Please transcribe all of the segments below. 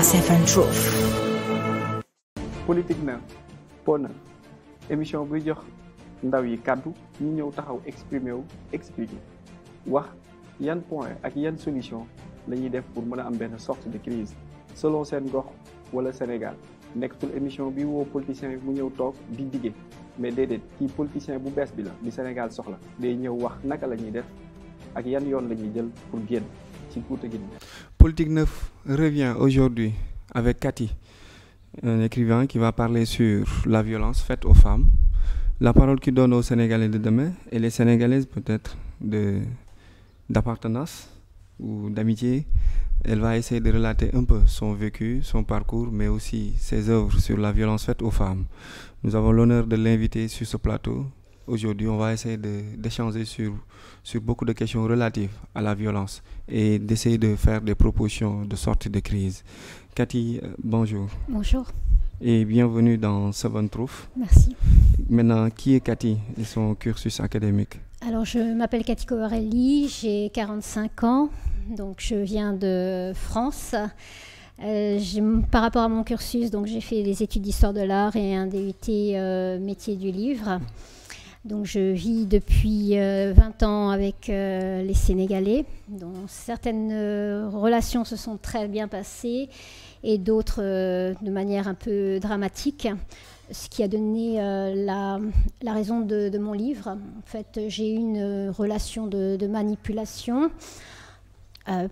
Seven Truth. politique na po na émission buy jox ndaw yi kàddu ñu ñëw taxaw exprimer wu expliquer wax yan point ak yan solution la ñuy def pour mën a am benn sorte de crise selon seen gox wala Sénégal nekkatul émission bi woo politicien bi mu ñëw toog di dige mais déedéet kii politicien bu bees bi la di Sénégal soxla day ñëw wax naka la ñuy def ak yan yoon la ñuy jël pour génn ci Fouta Guinée. Politique Neuf revient aujourd'hui avec Cathy, un écrivain qui va parler sur la violence faite aux femmes, la parole qu'il donne aux Sénégalais de demain et les Sénégalaises peut-être d'appartenance ou d'amitié. Elle va essayer de relater un peu son vécu, son parcours, mais aussi ses œuvres sur la violence faite aux femmes. Nous avons l'honneur de l'inviter sur ce plateau. Aujourd'hui, on va essayer d'échanger sur beaucoup de questions relatives à la violence et d'essayer de faire des propositions de sortie de crise. Cathy, bonjour. Bonjour. Et bienvenue dans Seven Truth. Merci. Maintenant, qui est Cathy et son cursus académique? Alors, je m'appelle Cathy Covarelli, j'ai 45 ans, donc je viens de France. Par rapport à mon cursus, donc j'ai fait des études d'histoire de l'art et un DUT métier du livre. Donc je vis depuis 20 ans avec les Sénégalais, dont certaines relations se sont très bien passées et d'autres de manière un peu dramatique, ce qui a donné la raison de mon livre. En fait, j'ai eu une relation de manipulation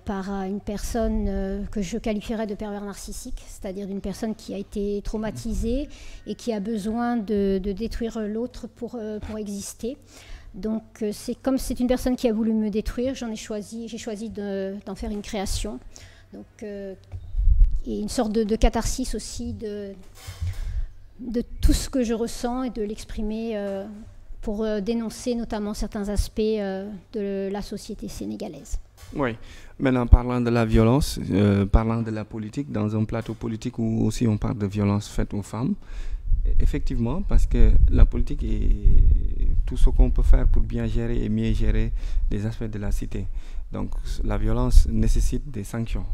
par une personne que je qualifierais de pervers narcissique, c'est-à-dire d'une personne qui a été traumatisée et qui a besoin de détruire l'autre pour exister. Donc comme c'est une personne qui a voulu me détruire, j'ai choisi d'en faire une création. Donc, et une sorte de catharsis aussi de tout ce que je ressens et de l'exprimer pour dénoncer notamment certains aspects de la société sénégalaise. Oui, maintenant parlant de la violence, parlant de la politique, dans un plateau politique où aussi on parle de violence faite aux femmes, effectivement, parce que la politique est tout ce qu'on peut faire pour bien gérer et mieux gérer les aspects de la cité. Donc la violence nécessite des sanctions,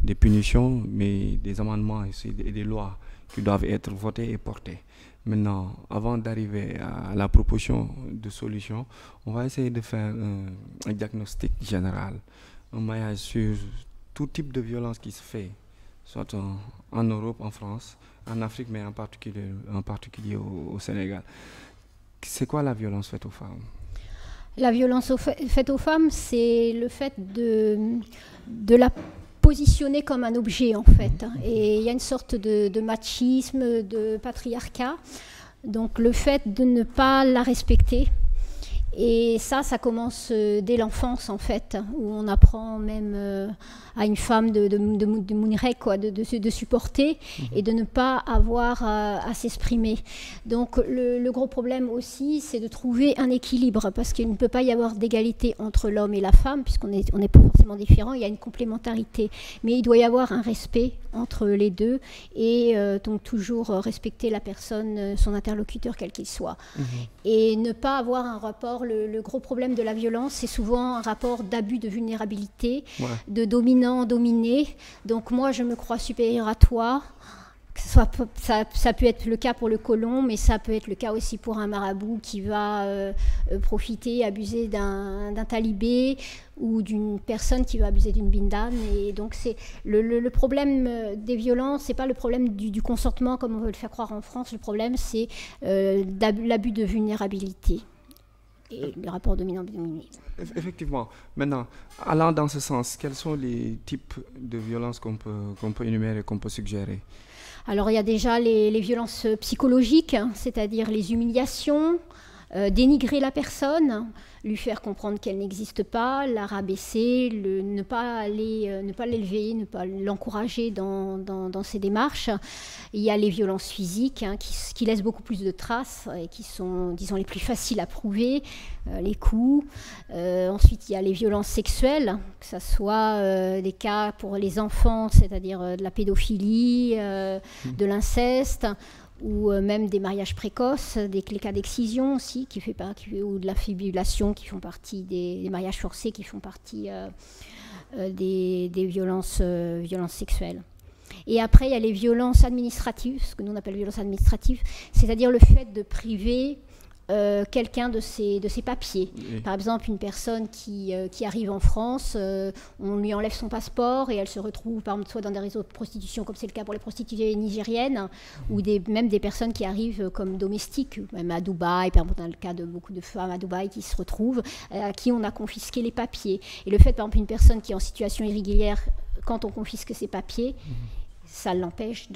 des punitions, mais des amendements et des lois qui doivent être votées et portées. Maintenant, avant d'arriver à la proposition de solution, on va essayer de faire un diagnostic général, un maillage sur tout type de violence qui se fait, soit en Europe, en France, en Afrique, mais en particulier au Sénégal. C'est quoi la violence faite aux femmes? La violence faite aux femmes, c'est le fait de la positionner comme un objet, en fait. Et il y a une sorte de machisme, de patriarcat. Donc le fait de ne pas la respecter. Et ça commence dès l'enfance, en fait, où on apprend même à une femme de mounir, quoi, de supporter et de ne pas avoir à s'exprimer. Donc le gros problème aussi, c'est de trouver un équilibre, parce qu'il ne peut pas y avoir d'égalité entre l'homme et la femme, puisqu'on n'est pas forcément différents, il y a une complémentarité. Mais il doit y avoir un respect entre les deux, et donc toujours respecter la personne, son interlocuteur, quel qu'il soit. Et ne pas avoir un rapport. Le gros problème de la violence, c'est souvent un rapport d'abus de vulnérabilité, de dominant-dominé. Donc moi, je me crois supérieure à toi. Ça peut être le cas pour le colon, mais ça peut être le cas aussi pour un marabout qui va profiter, abuser d'un talibé, ou d'une personne qui va abuser d'une bindane. Et donc c'est le problème des violences, c'est pas le problème du consentement comme on veut le faire croire en France. Le problème, c'est l'abus de vulnérabilité et le rapport dominant-dominé. Effectivement. Maintenant, allant dans ce sens, quels sont les types de violences qu'on peut énumérer, qu'on peut suggérer? Alors il y a déjà les violences psychologiques, hein, c'est-à-dire les humiliations, dénigrer la personne, lui faire comprendre qu'elle n'existe pas, la rabaisser, ne pas l'élever, ne pas l'encourager dans ses démarches. Il y a les violences physiques, hein, qui laissent beaucoup plus de traces et qui sont, disons, les plus faciles à prouver, les coups. Ensuite, il y a les violences sexuelles, que ce soit des cas pour les enfants, c'est-à-dire de la pédophilie, de l'inceste, ou même des mariages précoces, les cas d'excision aussi, ou de la fibulation, qui font partie des mariages forcés, qui font partie des violences sexuelles. Et après, il y a les violences administratives, ce que nous on appelle violences administratives, c'est-à-dire le fait de priver quelqu'un de ses papiers. Oui. Par exemple, une personne qui arrive en France, on lui enlève son passeport et elle se retrouve par exemple, soit dans des réseaux de prostitution, comme c'est le cas pour les prostituées nigériennes, ou même des personnes qui arrivent comme domestiques, même à Dubaï, par exemple, dans le cas de beaucoup de femmes à Dubaï qui se retrouvent, à qui on a confisqué les papiers. Et le fait, par exemple, une personne qui est en situation irrégulière, quand on confisque ses papiers, ça l'empêche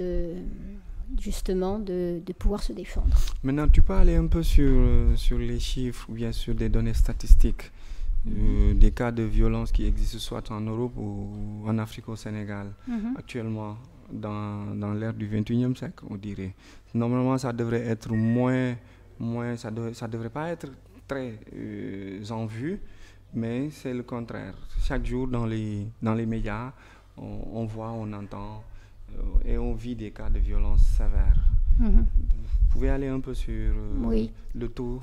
justement de pouvoir se défendre. Maintenant, tu peux aller un peu sur les chiffres ou bien sur des données statistiques des cas de violence qui existent soit en Europe ou en Afrique, au Sénégal, actuellement dans l'ère du 21e siècle, on dirait. Normalement, ça devrait être ça devrait pas être très en vue, mais c'est le contraire. Chaque jour dans les médias, on voit, on entend et on vit des cas de violence sévères. Vous pouvez aller un peu sur le taux?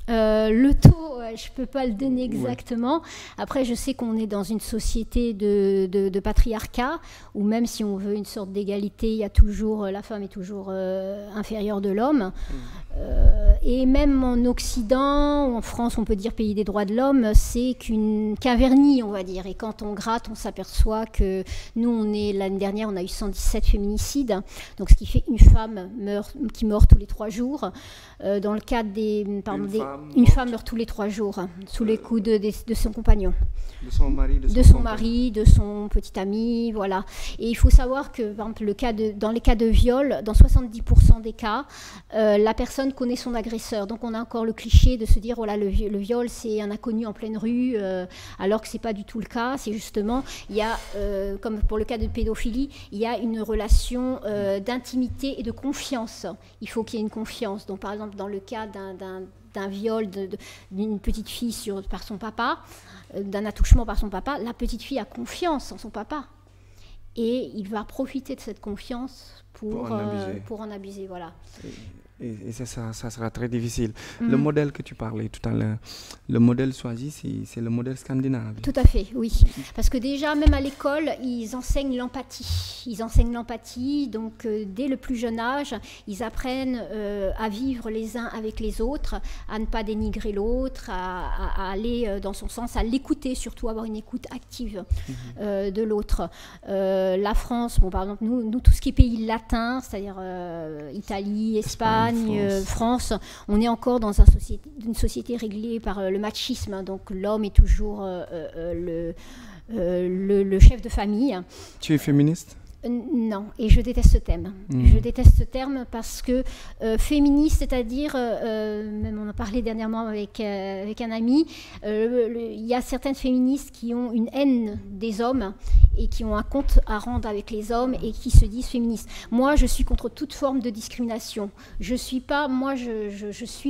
Le taux, je ne peux pas le donner exactement. Après, je sais qu'on est dans une société de patriarcat, où même si on veut une sorte d'égalité, il y a toujours, la femme est toujours inférieure de l'homme. Et même en Occident, ou en France, on peut dire pays des droits de l'homme, c'est qu'un vernis, on va dire. Et quand on gratte, on s'aperçoit que nous, l'année dernière, on a eu 117 féminicides. Donc, ce qui fait une femme qui meurt tous les 3 jours. Dans le cadre une femme meurt tous les 3 jours, sous les coups de son compagnon. De son mari, de son petit ami, voilà. Et il faut savoir que, par exemple, dans les cas de viol, dans 70% des cas, la personne connaît son agresseur. Donc on a encore le cliché de se dire, oh là, le viol, c'est un inconnu en pleine rue, alors que c'est pas du tout le cas. C'est justement, il y a, comme pour le cas de pédophilie, il y a une relation d'intimité et de confiance. Il faut qu'il y ait une confiance. Donc par exemple, dans le cas d'un viol d'une petite fille par son papa, d'un attouchement par son papa, la petite fille a confiance en son papa. Et il va profiter de cette confiance pour en abuser. Voilà. Et ça sera très difficile. Le modèle que tu parlais tout à l'heure, le modèle choisi, c'est le modèle scandinave. Tout à fait, oui. Parce que déjà, même à l'école, ils enseignent l'empathie. Donc, dès le plus jeune âge, ils apprennent à vivre les uns avec les autres, à ne pas dénigrer l'autre, à aller dans son sens, à l'écouter, surtout avoir une écoute active de l'autre. La France, bon, par exemple, nous, tout ce qui est pays latin, c'est-à-dire Italie, Espagne, France, on est encore dans une société réglée par le machisme. Donc l'homme est toujours le chef de famille. Tu es féministe ? Non, et je déteste ce terme. Je déteste ce terme parce que féministe, c'est-à-dire, même on en parlait dernièrement avec un ami, il y a certaines féministes qui ont une haine des hommes et qui ont un compte à rendre avec les hommes et qui se disent féministes. Moi, je suis contre toute forme de discrimination. Je suis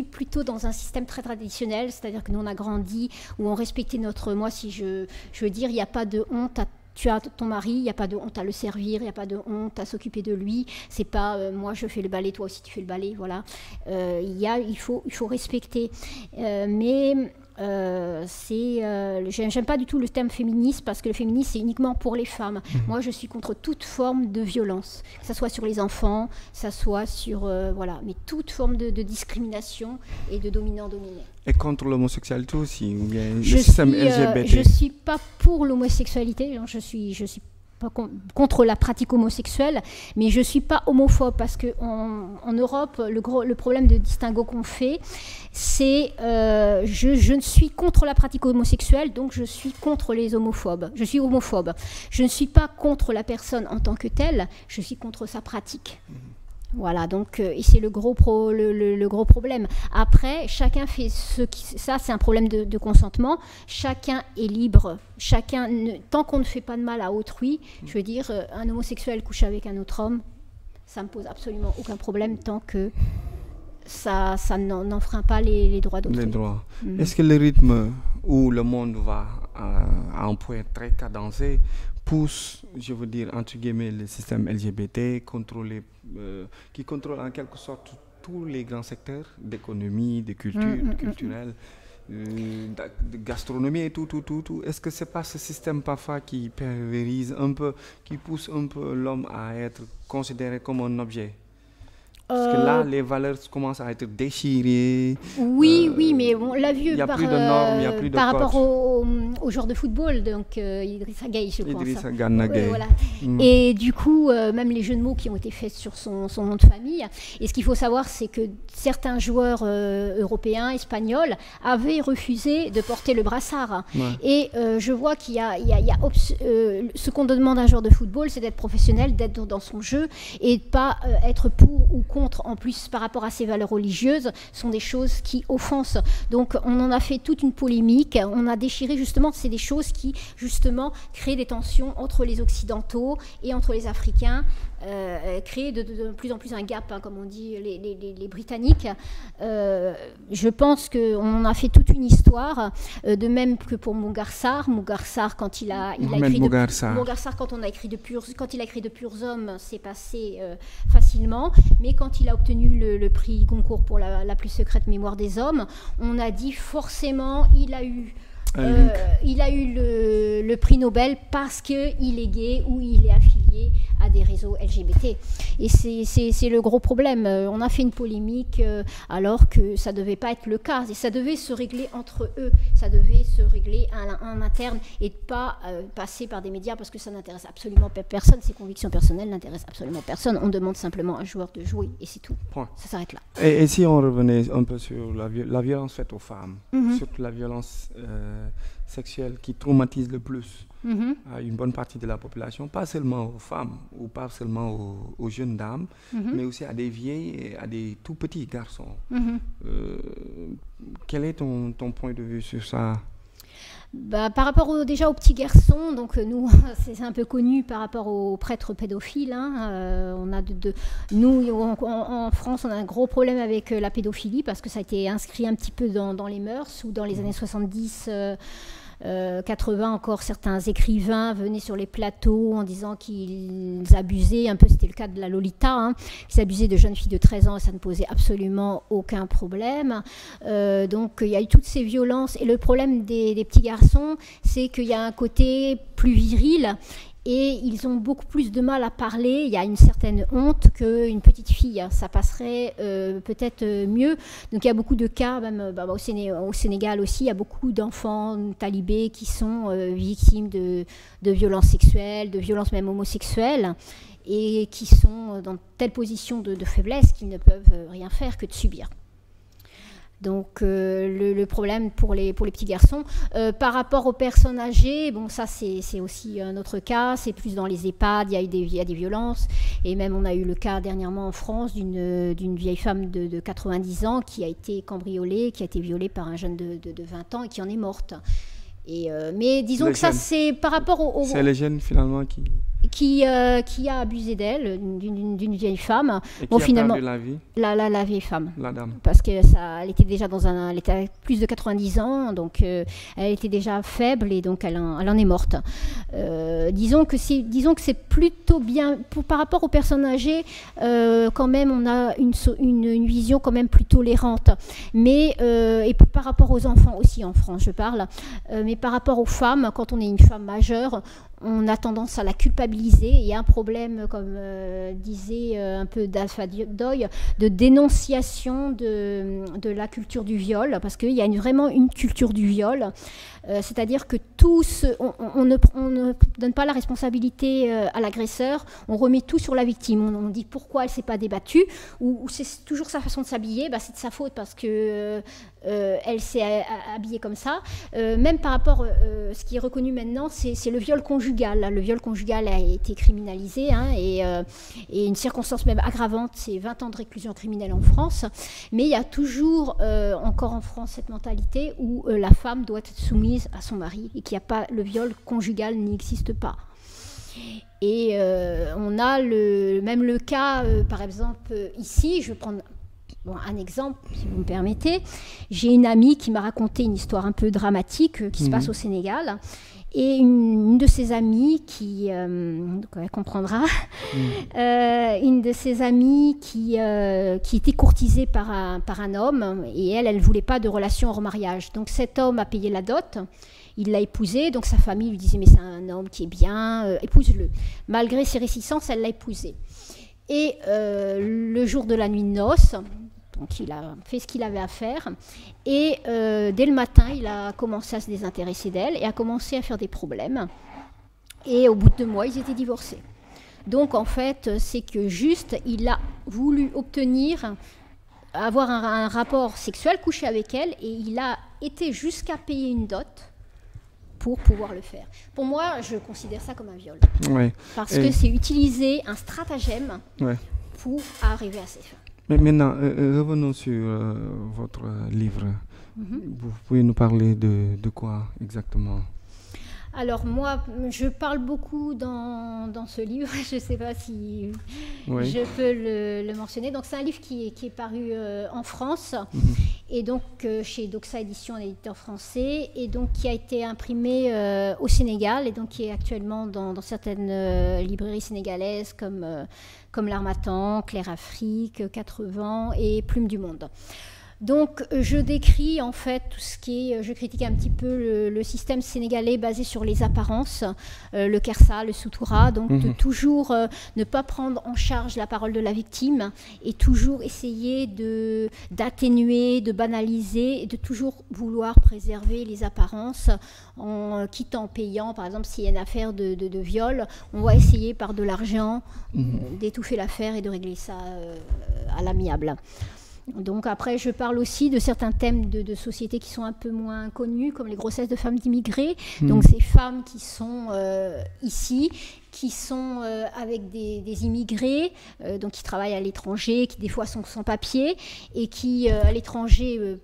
plutôt dans un système très traditionnel, c'est-à-dire que nous, on a grandi où on respectait moi, si je veux dire, il n'y a pas de honte à tu as ton mari, il n'y a pas de honte à le servir, il n'y a pas de honte à s'occuper de lui. C'est pas moi je fais le balai, toi aussi tu fais le balai, voilà. Il faut respecter. J'aime pas du tout le terme féministe parce que le féminisme c'est uniquement pour les femmes. Moi je suis contre toute forme de violence, que ça soit sur les enfants, que ça soit sur mais toute forme de discrimination et de dominant-dominé. Et contre l'homosexualité aussi, ou bien le système LGBT? Je suis pas pour l'homosexualité, je suis pas contre la pratique homosexuelle, mais je suis pas homophobe parce que en Europe, le problème de distinguo qu'on fait, c'est je ne suis contre la pratique homosexuelle, donc je suis contre les homophobes. Je suis homophobe. Je ne suis pas contre la personne en tant que telle, je suis contre sa pratique. Voilà, donc et c'est le gros problème. Après, chacun fait ça, c'est un problème de consentement. Chacun est libre. Tant qu'on ne fait pas de mal à autrui, je veux dire, un homosexuel couche avec un autre homme, ça me pose absolument aucun problème tant que ça n'enfreint pas les droits d'autrui. Les droits. Est-ce que le rythme où le monde va à un point très cadencé pousse, je veux dire, entre guillemets, le système LGBT qui contrôle en quelque sorte tous les grands secteurs d'économie, de culture, culturelle. de gastronomie et tout. Est-ce que c'est pas ce système parfois qui pulvérise un peu, qui pousse un peu l'homme à être considéré comme un objet? Parce que là, les valeurs commencent à être déchirées. Oui, mais on l'a vu il y a plus de normes, il y a plus de par codes. rapport au joueur de football, donc Idrissa Gueye, je pense. Idrissa Gana Gueye. Voilà. Et du coup, même les jeux de mots qui ont été faits sur son nom de famille. Et ce qu'il faut savoir, c'est que certains joueurs européens, espagnols, avaient refusé de porter le brassard. Ouais. Et je vois qu'il y a ce qu'on demande à un joueur de football, c'est d'être professionnel, d'être dans son jeu et de pas être pour ou contre. En plus, par rapport à ces valeurs religieuses, sont des choses qui offensent. Donc, on en a fait toute une polémique. On a déchiré, justement, c'est des choses qui, justement, créent des tensions entre les Occidentaux et entre les Africains, créer de plus en plus un gap, hein, comme on dit les Britanniques. Je pense qu'on en a fait toute une histoire, de même que pour Mugarsar, quand il a écrit Mugarsar, quand il a écrit de Purs hommes, c'est passé facilement, mais quand il a obtenu le prix Goncourt pour la plus secrète mémoire des hommes, on a dit forcément il a eu le prix Nobel parce qu'il est gay ou il est affilié à des réseaux LGBT. Et c'est le gros problème. On a fait une polémique alors que ça ne devait pas être le cas. Et ça devait se régler entre eux. Ça devait se régler en interne et de pas passer par des médias parce que ça n'intéresse absolument personne. Ses convictions personnelles n'intéressent absolument personne. On demande simplement à un joueur de jouer et c'est tout. Point. Ça s'arrête là. Et si on revenait un peu sur la violence faite aux femmes, surtout la violence sexuelle qui traumatise le plus à une bonne partie de la population, pas seulement aux femmes ou pas seulement aux jeunes dames, mais aussi à des vieilles et à des tout petits garçons. Quel est ton point de vue sur ça? Par rapport déjà aux petits garçons, donc nous, c'est un peu connu par rapport aux prêtres pédophiles. Hein, nous, en France, on a un gros problème avec la pédophilie parce que ça a été inscrit un petit peu dans les mœurs, ou dans les années 70. 80 encore, certains écrivains venaient sur les plateaux en disant qu'ils abusaient, un peu c'était le cas de la Lolita, hein, qu'ils abusaient de jeunes filles de 13 ans et ça ne posait absolument aucun problème. Donc il y a eu toutes ces violences et le problème des petits garçons, c'est qu'il y a un côté plus viril et ils ont beaucoup plus de mal à parler. Il y a une certaine honte qu'une petite fille. Ça passerait peut-être mieux. Donc il y a beaucoup de cas, même au Sénégal aussi, il y a beaucoup d'enfants talibés qui sont victimes de violences sexuelles, de violences même homosexuelles, et qui sont dans telle position de faiblesse qu'ils ne peuvent rien faire que de subir. Donc le problème pour les petits garçons. Par rapport aux personnes âgées, bon ça c'est aussi un autre cas, c'est plus dans les EHPAD, il y a des violences. Et même on a eu le cas dernièrement en France d'une vieille femme de 90 ans qui a été cambriolée, qui a été violée par un jeune de 20 ans et qui en est morte. Mais disons que ça c'est par rapport aux... C'est les jeunes finalement qui a abusé d'elle, d'une vieille femme. Et qui a perdu la vie. La vieille femme. La dame. Parce que elle était déjà elle était à plus de 90 ans, donc elle était déjà faible et donc elle en est morte. Disons que c'est plutôt bien par rapport aux personnes âgées. Quand même, on a une vision quand même plus tolérante. Mais et par rapport aux enfants aussi en France, je parle. Mais par rapport aux femmes, quand on est une femme majeure, on a tendance à la culpabiliser. Il y a un problème, comme disait un peu d'Alpha Doy, de dénonciation de la culture du viol, parce qu'il y a vraiment une culture du viol. C'est-à-dire que on ne donne pas la responsabilité à l'agresseur, on remet tout sur la victime. On dit pourquoi elle ne s'est pas débattue, ou c'est toujours sa façon de s'habiller, c'est de sa faute parce que elle s'est habillée comme ça. Même par rapport, ce qui est reconnu maintenant, c'est le viol conjugal. Le viol conjugal a été criminalisé, hein, et une circonstance même aggravante, c'est 20 ans de réclusion criminelle en France. Mais il y a toujours encore en France cette mentalité où la femme doit être soumise à son mari et qu'il n'y a pas, le viol conjugal n'existe pas. Et on a même le cas, par exemple, ici, je vais prendre un exemple, si vous me permettez. J'ai une amie qui m'a raconté une histoire un peu dramatique qui se passe au Sénégal. Et une de ses amies qui, donc elle comprendra, une de ses amies qui était courtisée par un homme, et elle ne voulait pas de relation hors mariage. Donc cet homme a payé la dot, il l'a épousée, donc sa famille lui disait mais c'est un homme qui est bien, épouse-le. Malgré ses réticences, elle l'a épousé. Et le jour de la nuit de noces, donc il a fait ce qu'il avait à faire, et dès le matin, il a commencé à se désintéresser d'elle et a commencé à faire des problèmes. Et au bout de 2 mois, ils étaient divorcés. Donc en fait, c'est que juste, il a voulu avoir un rapport sexuel, coucher avec elle, et il a été jusqu'à payer une dot pour pouvoir le faire. Pour moi, je considère ça comme un viol. Ouais. Parce que c'est utiliser un stratagème pour arriver à ces fins. Mais maintenant, revenons sur votre livre. Vous pouvez nous parler de quoi exactement? Alors moi, je parle beaucoup dans ce livre, je ne sais pas si je peux le mentionner. Donc c'est un livre qui est paru en France, et donc chez Doxa Édition, un éditeur français, et donc qui a été imprimé au Sénégal, et donc qui est actuellement dans certaines librairies sénégalaises comme L'Harmattan, Claire Afrique, 4 Vents et Plume du Monde. Donc je décris en fait tout ce qui est, je critique un petit peu le système sénégalais basé sur les apparences, le Kersa, le Soutoura, donc de toujours ne pas prendre en charge la parole de la victime et toujours essayer d'atténuer, de banaliser et de toujours vouloir préserver les apparences en quittant, en payant. Par exemple, s'il y a une affaire de viol, on va essayer par de l'argent d'étouffer l'affaire et de régler ça à l'amiable. Donc après, je parle aussi de certains thèmes de société qui sont un peu moins connus, comme les grossesses de femmes d'immigrés. Donc ces femmes qui sont ici, qui sont avec des immigrés, donc qui travaillent à l'étranger, qui des fois sont sans papier, et qui à l'étranger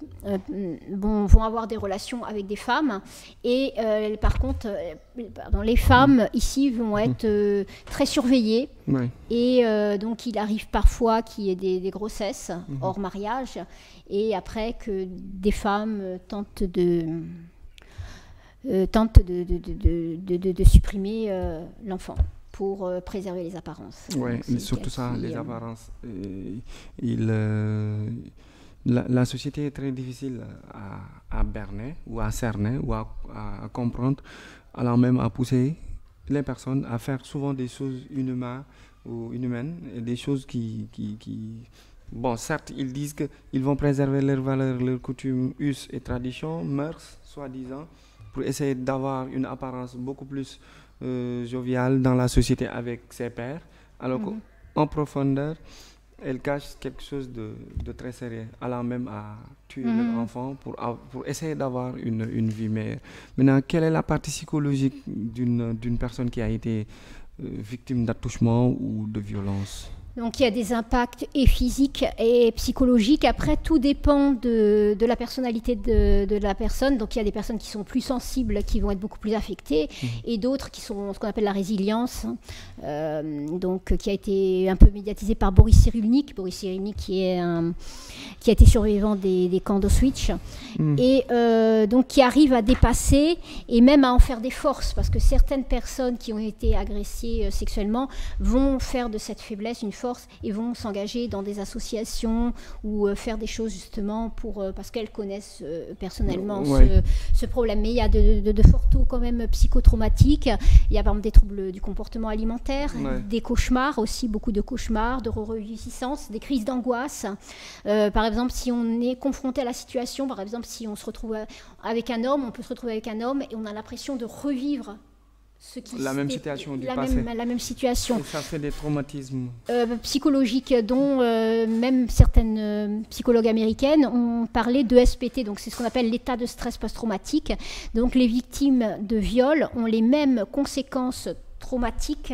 vont avoir des relations avec des femmes. Et par contre, les femmes ici vont être très surveillées. Et donc il arrive parfois qu'il y ait des grossesses hors mariage, et après que des femmes tentent de supprimer l'enfant pour préserver les apparences. Oui, surtout ça, les apparences. La société est très difficile à berner ou à cerner ou à comprendre, allant même à pousser les personnes à faire souvent des choses inhumaines, et des choses qui bon, certes, ils disent qu'ils vont préserver leurs valeurs, leurs coutumes, us et traditions, mœurs, soi-disant, pour essayer d'avoir une apparence beaucoup plus joviale dans la société avec ses pairs, alors qu'en profondeur, elles cachent quelque chose de très sérieux, allant même à tuer leur enfant pour essayer d'avoir une vie meilleure. Maintenant, quelle est la partie psychologique d'une personne qui a été victime d'attouchement ou de violence? Donc il y a des impacts et physiques et psychologiques. Après, tout dépend de la personnalité de la personne. Donc il y a des personnes qui sont plus sensibles, qui vont être beaucoup plus affectées, et d'autres qui sont ce qu'on appelle la résilience, donc qui a été un peu médiatisé par Boris Cyrulnik. Boris Cyrulnik qui a été survivant des camps d'Auschwitz, et donc qui arrive à dépasser et même à en faire des forces, parce que certaines personnes qui ont été agressées sexuellement vont faire de cette faiblesse une force et vont s'engager dans des associations ou faire des choses justement parce qu'elles connaissent personnellement ce problème. Mais il y a de forts taux quand même psychotraumatiques. Il y a par exemple des troubles du comportement alimentaire, des cauchemars aussi, beaucoup de cauchemars, de reviviscence, des crises d'angoisse. Par exemple, si on est confronté à la situation, par exemple si on se retrouve avec un homme, on peut se retrouver avec un homme et on a l'impression de revivre la même situation du passé. La même situation. Et ça fait des traumatismes psychologiques dont même certaines psychologues américaines ont parlé de SPT. Donc c'est ce qu'on appelle l'état de stress post-traumatique. Donc les victimes de viol ont les mêmes conséquences traumatiques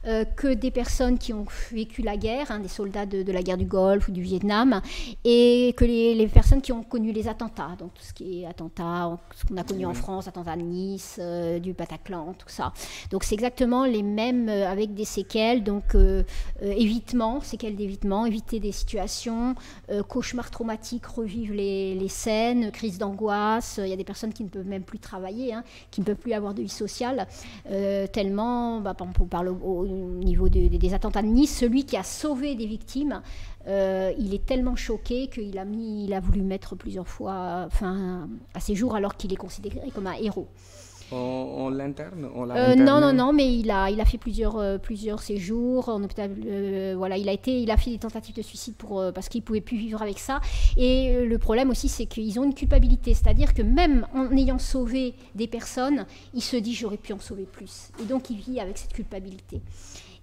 que des personnes qui ont vécu la guerre, hein, des soldats de la guerre du Golfe ou du Vietnam, et que les personnes qui ont connu les attentats, donc tout ce qui est attentats, ce qu'on a connu en France, attentats de Nice, du Bataclan, tout ça. Donc c'est exactement les mêmes avec des séquelles, donc séquelles d'évitement, éviter des situations, cauchemars traumatiques, revivre les scènes, crise d'angoisse. Il y a des personnes qui ne peuvent même plus travailler, hein, qui ne peuvent plus avoir de vie sociale, tellement, on parle au niveau des attentats de Nice, celui qui a sauvé des victimes, il est tellement choqué qu'il a voulu mettre plusieurs fois fin à ses jours alors qu'il est considéré comme un héros. On l'interne, non, mais il a fait plusieurs séjours en hôpital. Voilà, il a fait des tentatives de suicide parce qu'il pouvait plus vivre avec ça. Et le problème aussi, c'est qu'ils ont une culpabilité, c'est-à-dire que même en ayant sauvé des personnes, il se dit j'aurais pu en sauver plus. Et donc il vit avec cette culpabilité.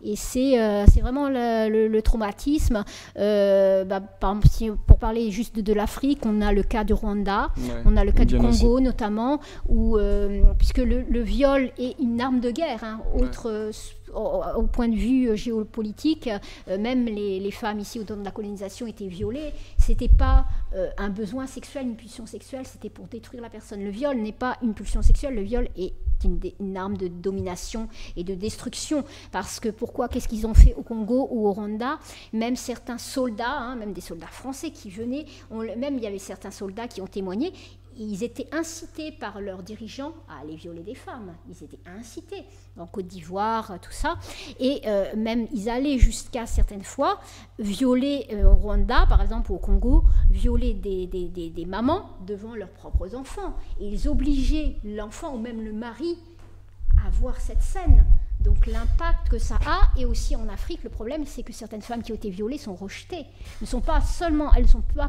Et c'est vraiment le traumatisme. Par exemple, pour parler juste de l'Afrique, on a le cas du Rwanda, on a le cas du Congo notamment, où, puisque le viol est une arme de guerre, hein, au point de vue géopolitique, même les femmes ici au temps de la colonisation étaient violées. C'était pas un besoin sexuel, une pulsion sexuelle, c'était pour détruire la personne. Le viol n'est pas une pulsion sexuelle, le viol est une arme de domination et de destruction. Parce que qu'est-ce qu'ils ont fait au Congo ou au Rwanda? Même certains soldats, hein, même des soldats français qui venaient, même il y avait certains soldats qui ont témoigné, ils étaient incités par leurs dirigeants à aller violer des femmes. Ils étaient incités, en Côte d'Ivoire, tout ça. Et même, ils allaient jusqu'à certaines fois violer, au Rwanda, par exemple, au Congo, violer des mamans devant leurs propres enfants. Et ils obligeaient l'enfant ou même le mari à voir cette scène. Donc l'impact que ça a, et aussi en Afrique, le problème, c'est que certaines femmes qui ont été violées sont rejetées. Elles ne sont pas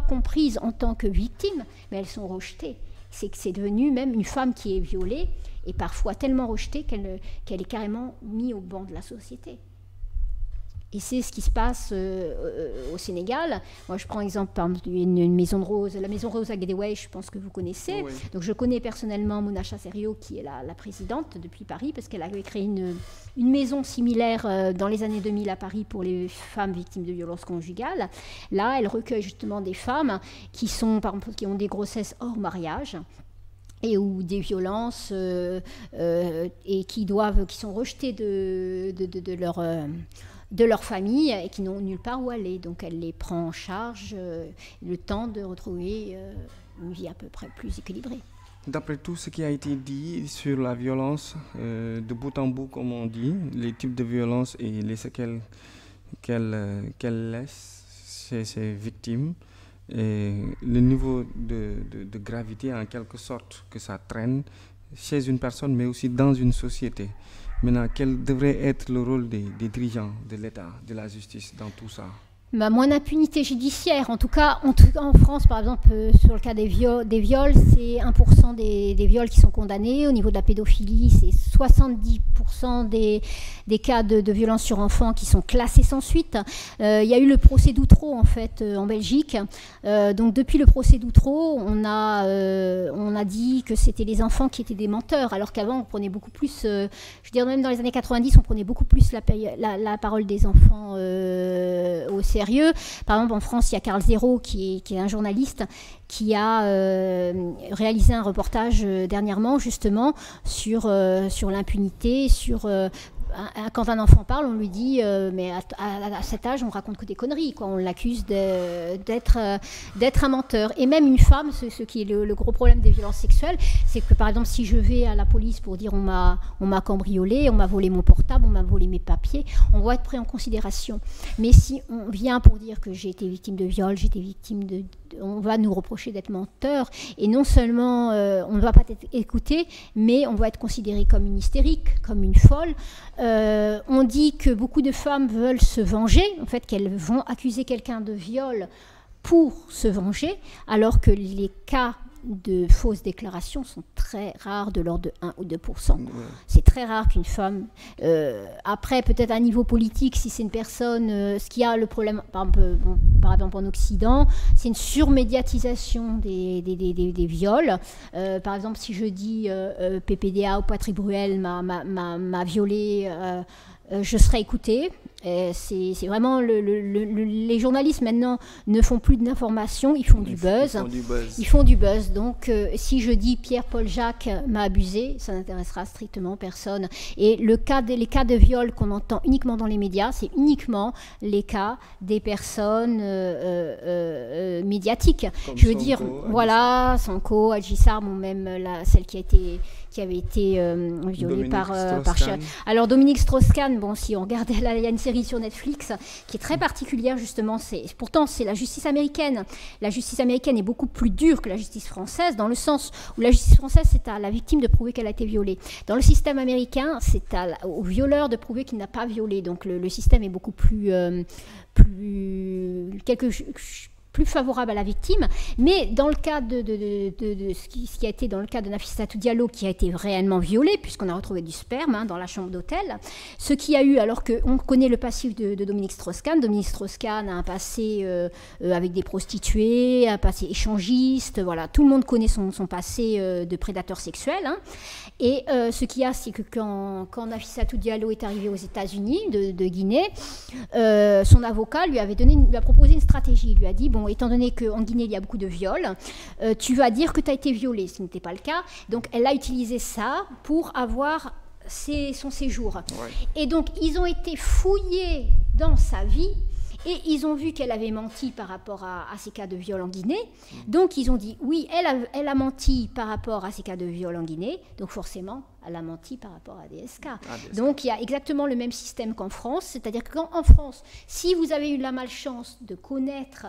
comprises en tant que victimes, mais elles sont rejetées. C'est que c'est devenu même une femme qui est violée, et parfois tellement rejetée qu'elle est carrément mise au banc de la société. Et c'est ce qui se passe au Sénégal. Moi, je prends exemple par exemple, une maison de rose, la maison rose à Guédiawaye, je pense que vous connaissez. Oui. Donc, je connais personnellement Mona Chasserio, qui est la présidente depuis Paris, parce qu'elle avait créé une maison similaire dans les années 2000 à Paris pour les femmes victimes de violences conjugales. Là, elle recueille justement des femmes qui ont des grossesses hors mariage et ou des violences et qui sont rejetées de leur famille et qui n'ont nulle part où aller. Donc elle les prend en charge le temps de retrouver une vie à peu près plus équilibrée. D'après tout ce qui a été dit sur la violence, de bout en bout, comme on dit, les types de violence et les séquelles qu'elle laisse chez ses victimes, et le niveau de gravité en quelque sorte que ça traîne chez une personne, mais aussi dans une société. Maintenant, quel devrait être le rôle des dirigeants de l'État, de la justice dans tout ça? Moins d'impunité judiciaire. En tout cas, en France, par exemple, sur le cas des viols, c'est 1% des viols qui sont condamnés. Au niveau de la pédophilie, c'est 70% des cas de violence sur enfants qui sont classés sans suite. Il y a eu le procès d'Outreau, en fait, en Belgique. Donc, depuis le procès d'Outreau, on a dit que c'était les enfants qui étaient des menteurs, alors qu'avant, on prenait beaucoup plus, je veux dire, même dans les années 90, on prenait beaucoup plus la parole des enfants au sérieux. Par exemple, en France, il y a Carl Zéro, qui est un journaliste, qui a réalisé un reportage dernièrement, justement, sur l'impunité, quand un enfant parle, on lui dit mais à cet âge, on raconte que des conneries, quoi. On l'accuse d'être un menteur. Et même une femme, ce qui est le gros problème des violences sexuelles, c'est que par exemple, si je vais à la police pour dire on m'a cambriolé, on m'a volé mon portable, on m'a volé mes papiers, on va être pris en considération. Mais si on vient pour dire que j'ai été victime de viol, j'ai été victime on va nous reprocher d'être menteur, et non seulement on ne va pas être écouté, mais on va être considéré comme une hystérique, comme une folle. On dit que beaucoup de femmes veulent se venger, en fait qu'elles vont accuser quelqu'un de viol pour se venger, alors que les cas de fausses déclarations sont très rares, de l'ordre de 1 ou 2%. Ouais. C'est très rare qu'une femme... après, peut-être à un niveau politique, si c'est une personne... ce qui a le problème, par exemple en Occident, c'est une surmédiatisation des viols. Par exemple, si je dis PPDA ou Patrick Bruel m'a violée je serai écoutée. C'est vraiment les journalistes maintenant ne font plus d'informations, ils font du buzz. Ils font du buzz. Donc si je dis Pierre-Paul Jacques m'a abusé, ça n'intéressera strictement personne. Et les cas de viol qu'on entend uniquement dans les médias, c'est uniquement les cas des personnes médiatiques. Comme je veux dire, voilà, Sanko, Adji Sarr, ou même celle qui avait été violée par alors Dominique Strauss-Kahn, bon, si on regarde, il y a une série sur Netflix qui est très particulière justement, pourtant c'est la justice américaine. La justice américaine est beaucoup plus dure que la justice française, dans le sens où la justice française, c'est à la victime de prouver qu'elle a été violée. Dans le système américain, c'est au violeur de prouver qu'il n'a pas violé. Donc le système est beaucoup plus favorable à la victime, mais dans le cas de ce qui a été dans le cas de Nafissatou Diallo, qui a été réellement violée, puisqu'on a retrouvé du sperme dans la chambre d'hôtel, ce qui a eu, alors qu'on connaît le passif de Dominique Strauss-Kahn. Dominique Strauss-Kahn a un passé avec des prostituées, un passé échangiste, voilà, tout le monde connaît son passé de prédateur sexuel, hein. Et ce qu'il y a, c'est que quand Nafissatou Diallo est arrivée aux États-Unis de Guinée, son avocat lui a proposé une stratégie. Il lui a dit, bon, étant donné qu'en Guinée, il y a beaucoup de viols, tu vas dire que tu as été violée, ce n'était pas le cas. Donc, elle a utilisé ça pour avoir son séjour. Ouais. Et donc, ils ont été fouillés dans sa vie et ils ont vu qu'elle avait menti par rapport à ces cas de viol en Guinée. Donc, ils ont dit, oui, elle a menti par rapport à ces cas de viol en Guinée, donc forcément, elle a menti par rapport à DSK. Donc, il y a exactement le même système qu'en France, c'est-à-dire qu'en France, si vous avez eu la malchance de connaître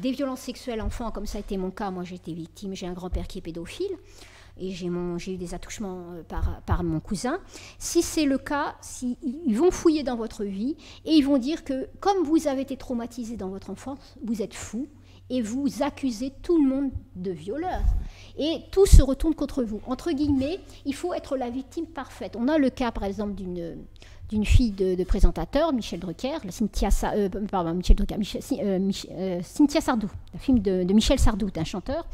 des violences sexuelles enfants, comme ça a été mon cas, moi j'ai été victime, j'ai un grand-père qui est pédophile, et j'ai eu des attouchements par mon cousin. Si c'est le cas, ils vont fouiller dans votre vie et ils vont dire que comme vous avez été traumatisé dans votre enfance, vous êtes fou et vous accusez tout le monde de violeur. Et tout se retourne contre vous. Entre guillemets, il faut être la victime parfaite. On a le cas, par exemple, d'une fille de présentateur, Michel Drucker, Cynthia Sardou, la fille de Michel Sardou, un chanteur,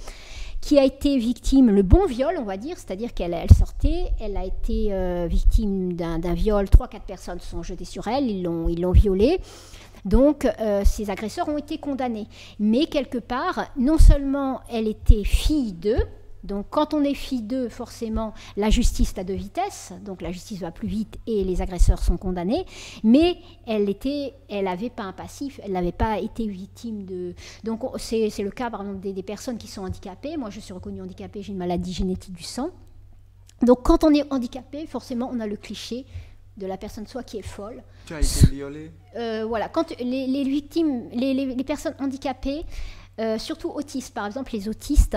qui a été victime, le bon viol, on va dire, c'est-à-dire qu'elle sortait, elle a été victime d'un viol, 3-4 personnes se sont jetées sur elle, ils l'ont violée. Donc, ces agresseurs ont été condamnés. Mais quelque part, non seulement elle était fille d'eux, donc quand on est fille d'eux, forcément, la justice a 2 vitesses, donc la justice va plus vite et les agresseurs sont condamnés, mais elle n'avait pas un passif, elle n'avait pas été victime de... Donc c'est le cas, par exemple, des personnes qui sont handicapées. Moi, je suis reconnue handicapée, j'ai une maladie génétique du sang. Donc quand on est handicapé, forcément, on a le cliché de la personne soit qui est folle. Tu as été violée. Voilà, quand les victimes, les personnes handicapées, surtout autistes, par exemple, les autistes,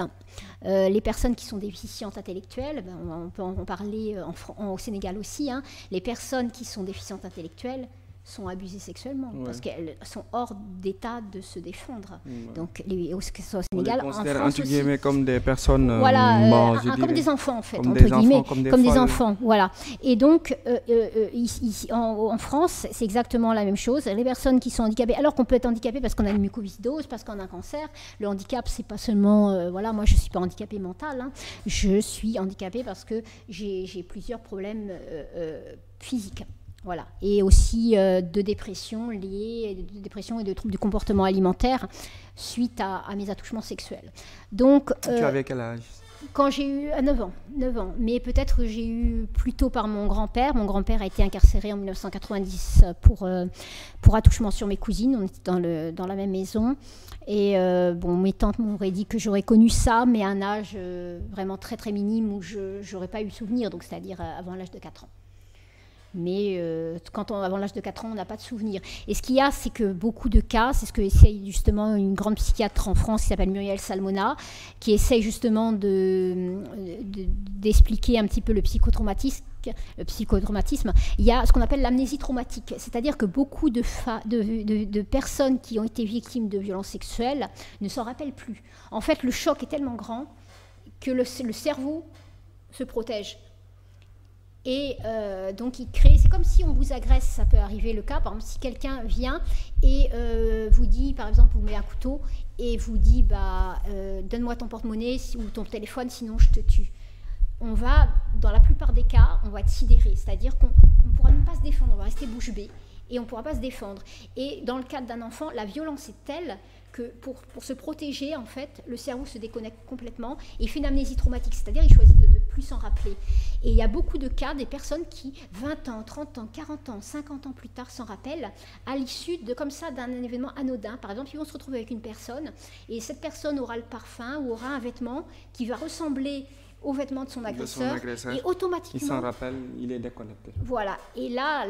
les personnes qui sont déficientes intellectuelles, on peut en parler au Sénégal aussi, hein, les personnes qui sont déficientes intellectuelles sont abusées sexuellement, parce qu'elles sont hors d'état de se défendre. Donc, au Sénégal, on les considère entre guillemets comme des personnes voilà, comme des enfants en fait, entre guillemets, comme des enfants, voilà. Et donc, ici, en France, c'est exactement la même chose. Les personnes qui sont handicapées, alors qu'on peut être handicapé parce qu'on a une mucoviscidose, parce qu'on a un cancer, le handicap, c'est pas seulement, voilà, moi je suis pas handicapée mentale, hein, je suis handicapée parce que j'ai plusieurs problèmes physiques. Voilà. Et aussi de dépression et de troubles du comportement alimentaire suite à mes attouchements sexuels. Donc, tu avais quel âge? Quand j'ai eu 9 ans, mais peut-être que j'ai eu plutôt par mon grand-père. Mon grand-père a été incarcéré en 1990 pour attouchement sur mes cousines. On était dans la même maison. Et mes tantes m'auraient dit que j'aurais connu ça, mais à un âge vraiment très très minime où je n'aurais pas eu souvenir, donc c'est-à-dire avant l'âge de 4 ans. Mais avant l'âge de 4 ans, on n'a pas de souvenir. Et ce qu'il y a, c'est que beaucoup de cas, c'est ce que essaye justement une grande psychiatre en France qui s'appelle Muriel Salmona, qui essaye justement d'expliquer un petit peu le psychotraumatisme. Il y a ce qu'on appelle l'amnésie traumatique, c'est-à-dire que beaucoup de personnes qui ont été victimes de violences sexuelles ne s'en rappellent plus. En fait, le choc est tellement grand que le cerveau se protège. Et donc, c'est comme si on vous agresse, ça peut arriver le cas. Par exemple, si quelqu'un vient et vous dit, par exemple, vous met un couteau et vous dit, donne-moi ton porte-monnaie ou ton téléphone, sinon je te tue. Dans la plupart des cas, on va être sidéré. C'est-à-dire qu'on on ne pourra même pas se défendre, on va rester bouche bée et on ne pourra pas se défendre. Et dans le cadre d'un enfant, la violence est telle que pour se protéger, en fait, le cerveau se déconnecte complètement et il fait une amnésie traumatique, c'est-à-dire il choisit de ne plus s'en rappeler. Et il y a beaucoup de cas des personnes qui, 20 ans, 30 ans, 40 ans, 50 ans plus tard, s'en rappellent à l'issue de comme ça d'un événement anodin. Par exemple, ils vont se retrouver avec une personne et cette personne aura le parfum ou aura un vêtement qui va ressembler aux vêtements de son agresseur, et automatiquement... Il s'en rappelle, il est déconnecté. Voilà, et là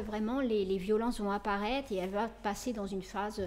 vraiment, les violences vont apparaître et elle va passer dans une phase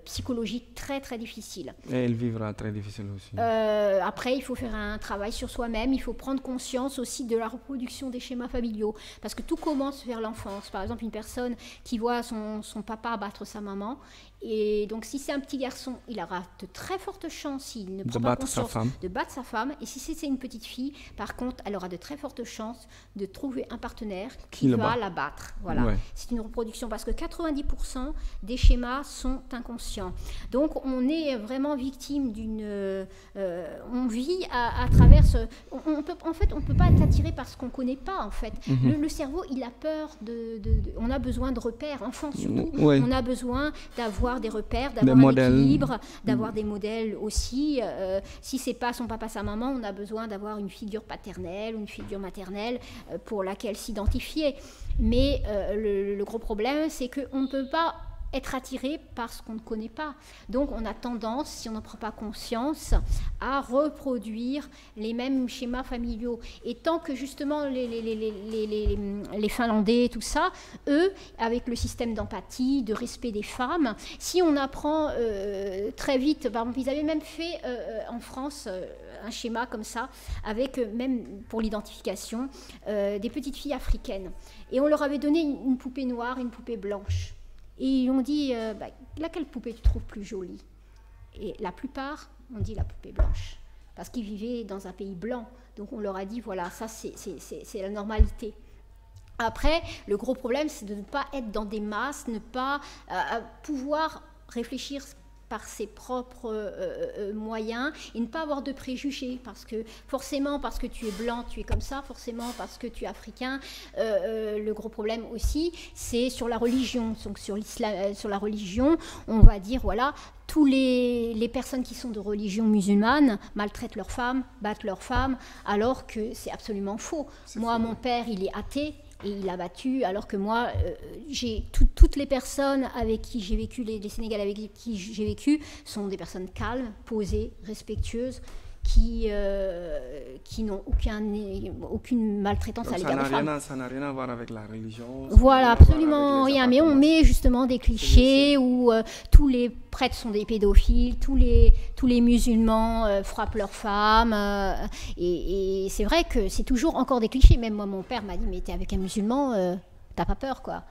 psychologique très très difficile. Et elle vivra très difficile aussi. Après, il faut faire un travail sur soi-même, il faut prendre conscience aussi de la reproduction des schémas familiaux, parce que tout commence vers l'enfance. Par exemple, une personne qui voit son papa battre sa maman, et donc si c'est un petit garçon, il aura de très fortes chances, s'il ne prend pas conscience, de battre sa femme. Et si c'est une petite fille, par contre, elle aura de très fortes chances de trouver un partenaire qui va la battre. Voilà. Ouais. C'est une reproduction, parce que 90% des schémas sont inconscients. Donc on est vraiment victime d'une... on vit à travers... on peut pas être attiré par ce qu'on ne connaît pas, en fait. Le cerveau, il a peur on a besoin de repères, enfants surtout. Ouais. On a besoin d'avoir des repères, d'avoir un équilibre, d'avoir des modèles aussi. Si c'est pas son papa, sa maman, on a besoin d'avoir une figure paternelle ou une figure maternelle pour laquelle s'identifier. Mais le gros problème, c'est qu'on ne peut pas être attiré par ce qu'on ne connaît pas. Donc on a tendance, si on n'en prend pas conscience, à reproduire les mêmes schémas familiaux. Et tant que justement les Finlandais, tout ça, eux, avec le système d'empathie, de respect des femmes, si on apprend très vite, par exemple, ils avaient même fait en France un schéma comme ça, avec même pour l'identification, des petites filles africaines. Et on leur avait donné une poupée noire, une poupée blanche. Et ils ont dit, laquelle poupée tu trouves plus jolie? Et la plupart ont dit la poupée blanche, parce qu'ils vivaient dans un pays blanc. Donc on leur a dit, voilà, ça c'est la normalité. Après, le gros problème, c'est de ne pas être dans des masses, ne pas pouvoir réfléchir par ses propres moyens et ne pas avoir de préjugés, parce que forcément parce que tu es blanc tu es comme ça, forcément parce que tu es africain. Le gros problème aussi, c'est sur la religion. Donc sur l'islam, sur la religion, on va dire voilà, tous les personnes qui sont de religion musulmane maltraitent leurs femmes, battent leurs femmes, alors que c'est absolument faux. Moi, mon père, il est athée et il a battu, alors que moi, j'ai toutes les personnes avec qui j'ai vécu, les Sénégalais avec qui j'ai vécu, sont des personnes calmes, posées, respectueuses, qui n'ont aucune maltraitance à l'égard des femmes. Ça n'a rien à voir avec la religion. Voilà, absolument rien. Mais on met justement des clichés où tous les prêtres sont des pédophiles, tous les musulmans frappent leurs femmes. Et c'est vrai que c'est toujours encore des clichés. Même moi, mon père m'a dit, mais t'es avec un musulman, t'as pas peur, quoi.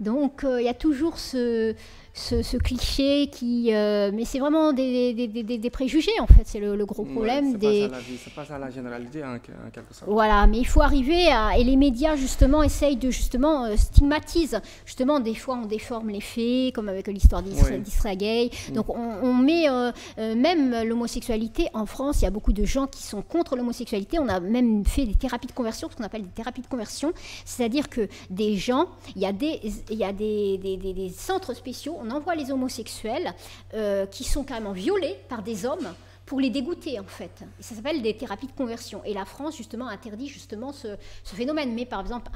Donc il y a toujours ce cliché qui... mais c'est vraiment des préjugés, en fait, c'est le gros problème. Ça passe à la généralité, en quelque sorte. Voilà, mais il faut arriver à... Et les médias, justement, essayent de, justement, stigmatisent. Justement, des fois, on déforme les faits, comme avec l'histoire d'Isra Gay. Donc on met même l'homosexualité. En France, il y a beaucoup de gens qui sont contre l'homosexualité. On a même fait des thérapies de conversion, ce qu'on appelle des thérapies de conversion. C'est-à-dire que des gens, il y a des centres spéciaux, on envoie les homosexuels qui sont carrément violés par des hommes pour les dégoûter, en fait. Et ça s'appelle des thérapies de conversion. Et la France, justement, interdit justement ce phénomène. Mais par exemple,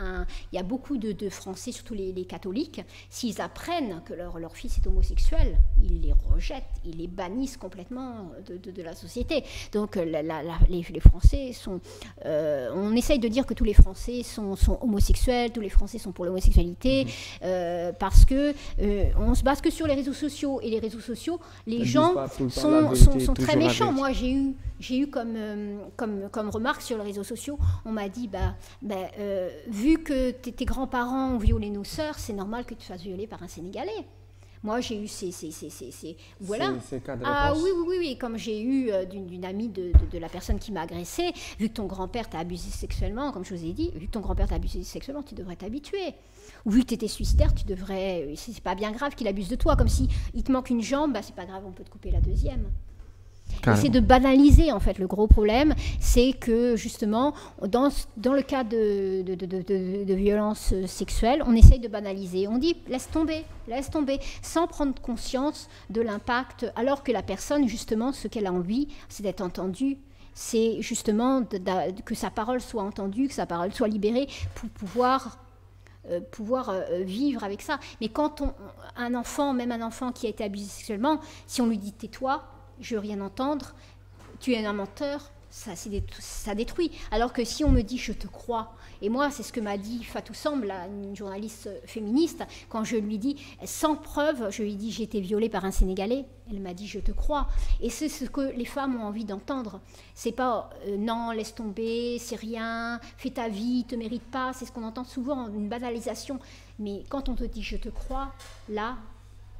il y a beaucoup de Français, surtout les catholiques, s'ils apprennent que leur fils est homosexuel, ils les rejettent, ils les bannissent complètement de la société. Donc les Français sont... on essaye de dire que tous les Français sont homosexuels, tous les Français sont pour l'homosexualité, parce que on se base que sur les réseaux sociaux. Et les réseaux sociaux, les gens sont très méchants. Moi, j'ai eu comme remarque sur les réseaux sociaux, on m'a dit, vu que tes grands-parents ont violé nos sœurs, c'est normal que tu te fasses violer par un Sénégalais. Moi, j'ai eu voilà. Ces cas de oui, comme j'ai eu d'une amie de la personne qui m'a agressée, vu que ton grand-père t'a abusé sexuellement, comme je vous ai dit, vu que ton grand-père t'a abusé sexuellement, tu devrais t'habituer. Ou vu que tu étais suicidaire, tu devrais... C'est pas bien grave qu'il abuse de toi, comme si il te manque une jambe, c'est pas grave, on peut te couper la deuxième. C'est de banaliser, en fait. Le gros problème, c'est que, justement, dans le cas de violences sexuelles, on essaye de banaliser. On dit, laisse tomber, sans prendre conscience de l'impact, alors que la personne, justement, ce qu'elle a envie, c'est d'être entendue. C'est justement que sa parole soit entendue, que sa parole soit libérée pour pouvoir vivre avec ça. Mais quand un enfant qui a été abusé sexuellement, si on lui dit tais-toi, je veux rien entendre, tu es un menteur, ça détruit. Alors que si on me dit je te crois, et moi c'est ce que m'a dit Fatou Samb, une journaliste féministe, quand je lui dis sans preuve, je lui dis j'ai été violée par un Sénégalais, elle m'a dit je te crois. Et c'est ce que les femmes ont envie d'entendre. C'est pas non, laisse tomber, c'est rien, fais ta vie, te mérite pas. C'est ce qu'on entend souvent, une banalisation. Mais quand on te dit je te crois, là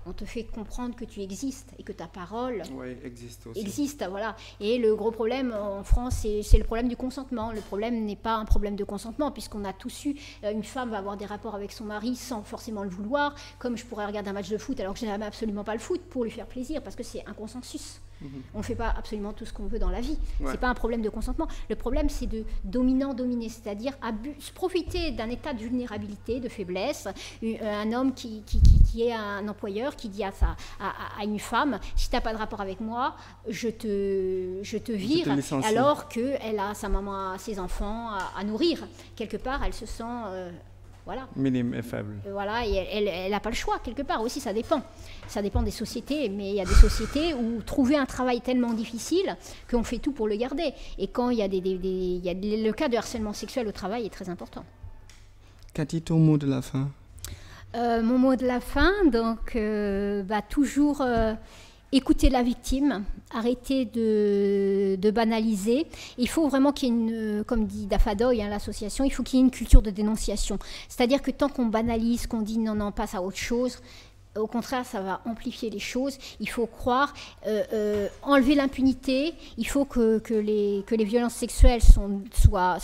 on te fait comprendre que tu existes et que ta parole existe, voilà. Et le gros problème en France, c'est le problème du consentement. Le problème n'est pas un problème de consentement, puisqu'on a tous eu, une femme va avoir des rapports avec son mari sans forcément le vouloir, comme je pourrais regarder un match de foot alors que je n'aime absolument pas le foot, pour lui faire plaisir, parce que c'est un consensus. On ne fait pas absolument tout ce qu'on veut dans la vie. C'est pas un problème de consentement. Le problème, c'est de dominant-dominé, c'est-à-dire profiter d'un état de vulnérabilité, de faiblesse. Un homme qui est un employeur qui dit à une femme, si tu n'as pas de rapport avec moi, je te vire, alors qu'elle a sa maman, ses enfants à nourrir. Quelque part, elle se sent... voilà. Minime et faible. Voilà, et elle n'a pas le choix, quelque part aussi, ça dépend. Ça dépend des sociétés, mais il y a des sociétés où trouver un travail est tellement difficile qu'on fait tout pour le garder. Et quand il y a le cas de harcèlement sexuel au travail est très important. Cathy, ton mot de la fin? Mon mot de la fin, donc, toujours... écouter la victime, arrêter de banaliser. Il faut vraiment qu'il y ait une, comme dit Dafadoy, l'association, il faut qu'il y ait une culture de dénonciation. C'est-à-dire que tant qu'on banalise, qu'on dit non, on passe à autre chose, au contraire, ça va amplifier les choses. Il faut croire, enlever l'impunité. Il faut que les violences sexuelles soient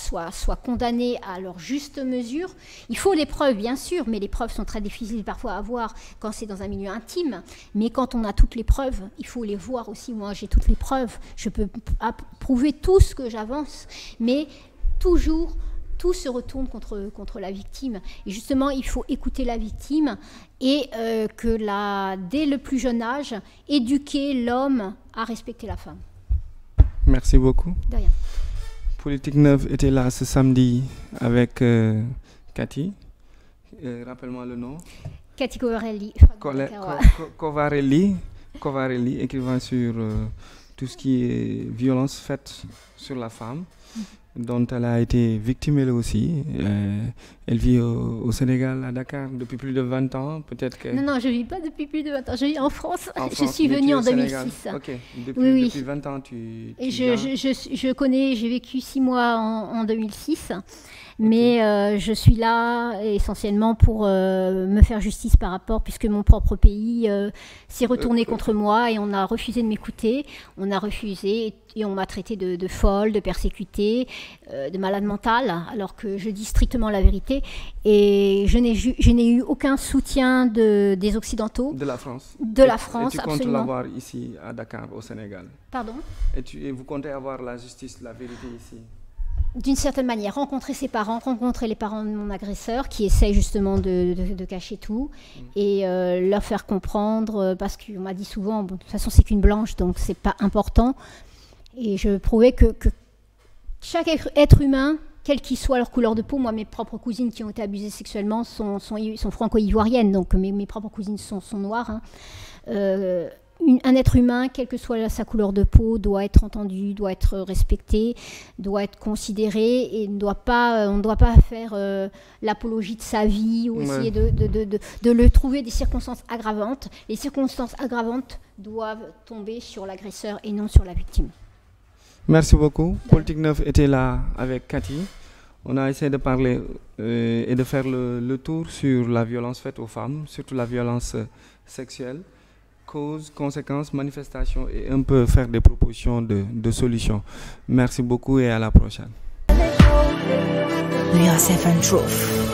condamnées à leur juste mesure. Il faut des preuves, bien sûr, mais les preuves sont très difficiles parfois à avoir quand c'est dans un milieu intime. Mais quand on a toutes les preuves, il faut les voir aussi. Moi, j'ai toutes les preuves. Je peux prouver tout ce que j'avance, mais toujours... tout se retourne contre la victime. Et justement, il faut écouter la victime et dès le plus jeune âge, éduquer l'homme à respecter la femme. Merci beaucoup. De rien. Politique Neuve était là ce samedi avec Cathy. Rappelle-moi le nom. Cathy Covarelli. Covarelli, écrivain sur tout ce qui est violence faite sur la femme, dont elle a été victime elle aussi. Elle vit au Sénégal, à Dakar, depuis plus de 20 ans, peut-être que... Non, je ne vis pas depuis plus de 20 ans, je vis en France. Je suis venue en 2006. Ok, depuis 20 ans, tu je connais, j'ai vécu 6 mois en 2006. Mais je suis là essentiellement pour me faire justice par rapport, puisque mon propre pays s'est retourné contre moi et on a refusé de m'écouter, on a refusé et on m'a traité de folle, de persécutée, de malade mentale, alors que je dis strictement la vérité. Et je n'ai eu aucun soutien des Occidentaux. De la France. De la France, absolument. Et tu comptes l'avoir ici à Dakar, au Sénégal? Pardon? Et vous comptez avoir la justice, la vérité ici? D'une certaine manière, rencontrer ses parents, rencontrer les parents de mon agresseur qui essayent justement de cacher tout et leur faire comprendre, parce qu'on m'a dit souvent, bon, de toute façon c'est qu'une blanche donc c'est pas important, et je prouvais que chaque être humain, quelle qu'il soit leur couleur de peau, moi mes propres cousines qui ont été abusées sexuellement sont franco-ivoiriennes, donc mes propres cousines sont noires, hein. Un être humain, quelle que soit sa couleur de peau, doit être entendu, doit être respecté, doit être considéré et on ne doit pas faire l'apologie de sa vie ou essayer de le trouver des circonstances aggravantes. Les circonstances aggravantes doivent tomber sur l'agresseur et non sur la victime. Merci beaucoup. Politique Neuve était là avec Cathy. On a essayé de parler et de faire le tour sur la violence faite aux femmes, surtout la violence sexuelle. Causes, conséquences, manifestations et un peu faire des propositions de solutions. Merci beaucoup et à la prochaine. We are Seven Truth.